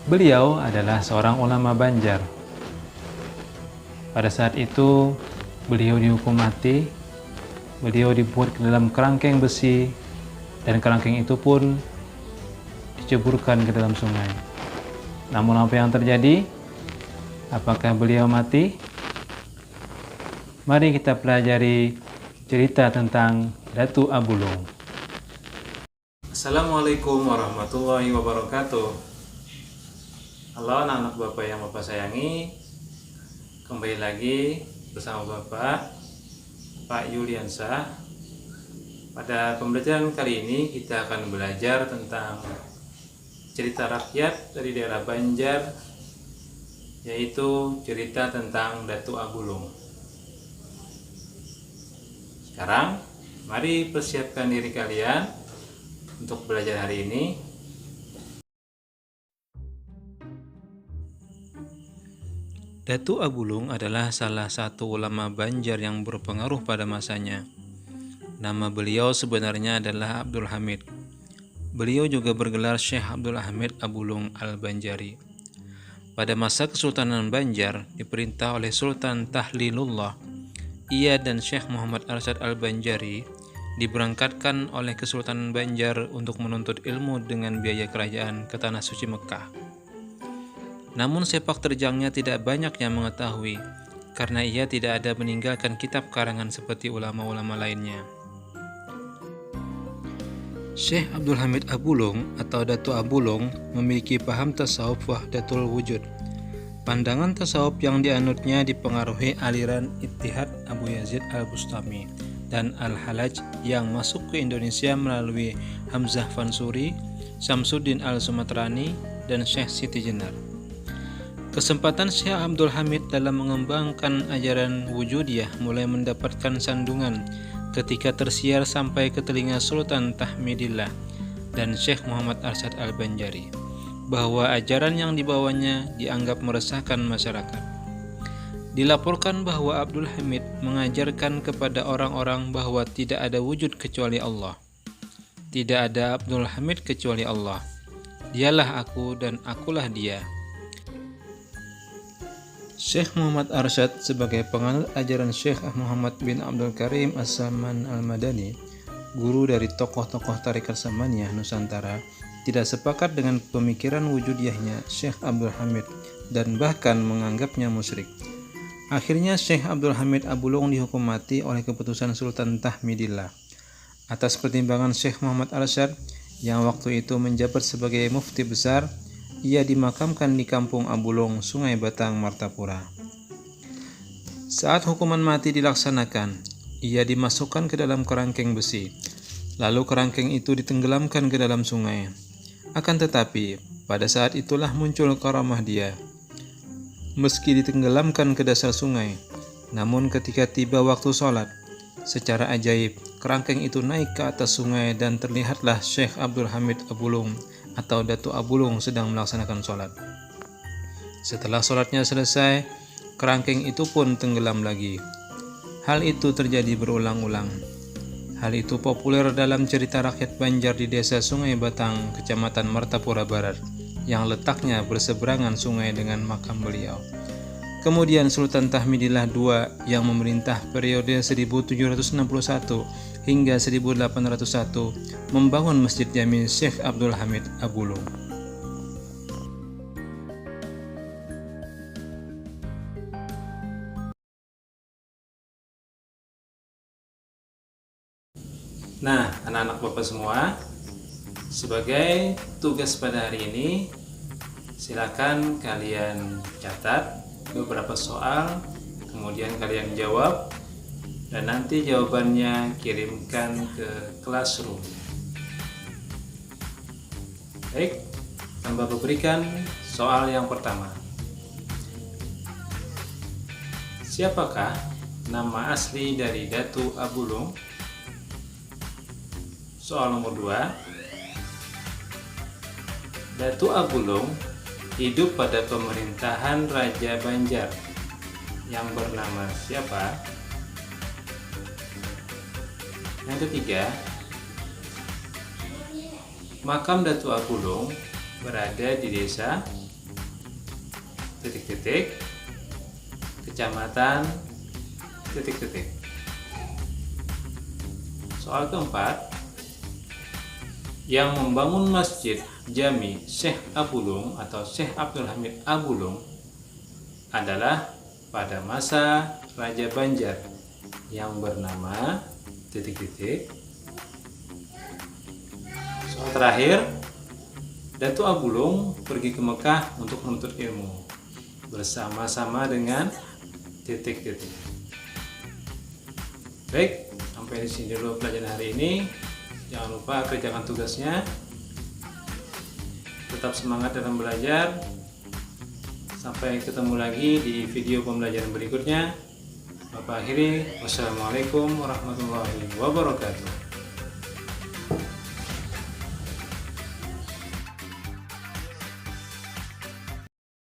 Beliau adalah seorang ulama Banjar. Pada saat itu beliau dihukum mati. Beliau dibuat ke dalam kerangkeng besi, dan kerangkeng itu pun diceburkan ke dalam sungai. Namun apa yang terjadi? Apakah beliau mati? Mari kita pelajari cerita tentang Datu Abulung. Assalamualaikum warahmatullahi wabarakatuh. Halo anak-anak Bapak yang Bapak sayangi. Kembali lagi bersama Bapak, Pak Yuliansyah. Pada pembelajaran kali ini kita akan belajar tentang cerita rakyat dari daerah Banjar, yaitu cerita tentang Datu Abulung. Sekarang mari persiapkan diri kalian untuk belajar hari ini. Datu Abulung adalah salah satu ulama Banjar yang berpengaruh pada masanya. Nama beliau sebenarnya adalah Abdul Hamid. Beliau juga bergelar Syekh Abdul Hamid Abulung Al-Banjari. Pada masa Kesultanan Banjar diperintah oleh Sultan Tahlilullah, ia dan Syekh Muhammad Arsyad Al-Banjari diberangkatkan oleh Kesultanan Banjar untuk menuntut ilmu dengan biaya kerajaan ke Tanah Suci Mekah. Namun sepak terjangnya tidak banyak yang mengetahui, karena ia tidak ada meninggalkan kitab karangan seperti ulama-ulama lainnya. Syekh Abdul Hamid Abulung atau Datu Abulung memiliki paham tasawuf wahdatul wujud. Pandangan tasawuf yang dianutnya dipengaruhi aliran Ittihad Abu Yazid Al-Bustami dan Al-Halaj yang masuk ke Indonesia melalui Hamzah Fansuri, Samsuddin Al-Sumatrani, dan Syekh Siti Jenar. Kesempatan Syekh Abdul Hamid dalam mengembangkan ajaran wujudiyah mulai mendapatkan sandungan ketika tersiar sampai ke telinga Sultan Tahmidillah dan Syekh Muhammad Arsyad Al-Banjari bahwa ajaran yang dibawanya dianggap meresahkan masyarakat. Dilaporkan bahwa Abdul Hamid mengajarkan kepada orang-orang bahwa tidak ada wujud kecuali Allah. Tidak ada Abdul Hamid kecuali Allah. Dialah aku dan akulah dia. Syekh Muhammad Arsyad sebagai penganut ajaran Syekh Muhammad bin Abdul Karim As-Saman Al-Madani, guru dari tokoh-tokoh tarekat Samaniyah Nusantara, tidak sepakat dengan pemikiran wujudiyahnya Syekh Abdul Hamid dan bahkan menganggapnya musyrik. Akhirnya Syekh Abdul Hamid Abulung dihukum mati oleh keputusan Sultan Tahmidillah. Atas pertimbangan Syekh Muhammad Arsyad yang waktu itu menjabat sebagai mufti besar, ia dimakamkan di kampung Abulung, Sungai Batang, Martapura. Saat hukuman mati dilaksanakan, ia dimasukkan ke dalam kerangkeng besi. Lalu kerangkeng itu ditenggelamkan ke dalam sungai. Akan tetapi, pada saat itulah muncul karamah dia. Meski ditenggelamkan ke dasar sungai, namun ketika tiba waktu sholat, secara ajaib, kerangkeng itu naik ke atas sungai dan terlihatlah Syekh Abdul Hamid Abulung atau Datu Abulung sedang melaksanakan sholat. Setelah sholatnya selesai, kerangkeng itu pun tenggelam lagi. Hal itu terjadi berulang-ulang. Hal itu populer dalam cerita rakyat Banjar di desa Sungai Batang, Kecamatan Martapura Barat, yang letaknya berseberangan sungai dengan makam beliau. Kemudian Sultan Tahmidillah II yang memerintah periode 1761 hingga 1801 membangun Masjid Jami Syekh Abdul Hamid Abulung. Nah, anak-anak Bapak semua, sebagai tugas pada hari ini, silakan kalian catat beberapa soal, kemudian kalian jawab, dan nanti jawabannya kirimkan ke Classroom. Baik, akan Bapak berikan soal yang pertama. Siapakah nama asli dari Datu Abulung? Soal nomor 2. Datu Abulung hidup pada pemerintahan Raja Banjar yang bernama siapa? Yang ketiga, makam Datu Abulung berada di desa titik-titik, kecamatan, titik-titik. Soal keempat, yang membangun masjid Jami Syekh Abulung atau Syekh Abdul Hamid Abulung adalah pada masa Raja Banjar yang bernama titik-titik. Soal terakhir, Datu Abulung pergi ke Mekah untuk menuntut ilmu bersama-sama dengan titik-titik. Baik, sampai di sini dulu pelajaran hari ini. Jangan lupa kerjakan tugasnya. Tetap semangat dalam belajar. Sampai ketemu lagi di video pembelajaran berikutnya. Bapak akhiri, wassalamualaikum warahmatullahi wabarakatuh.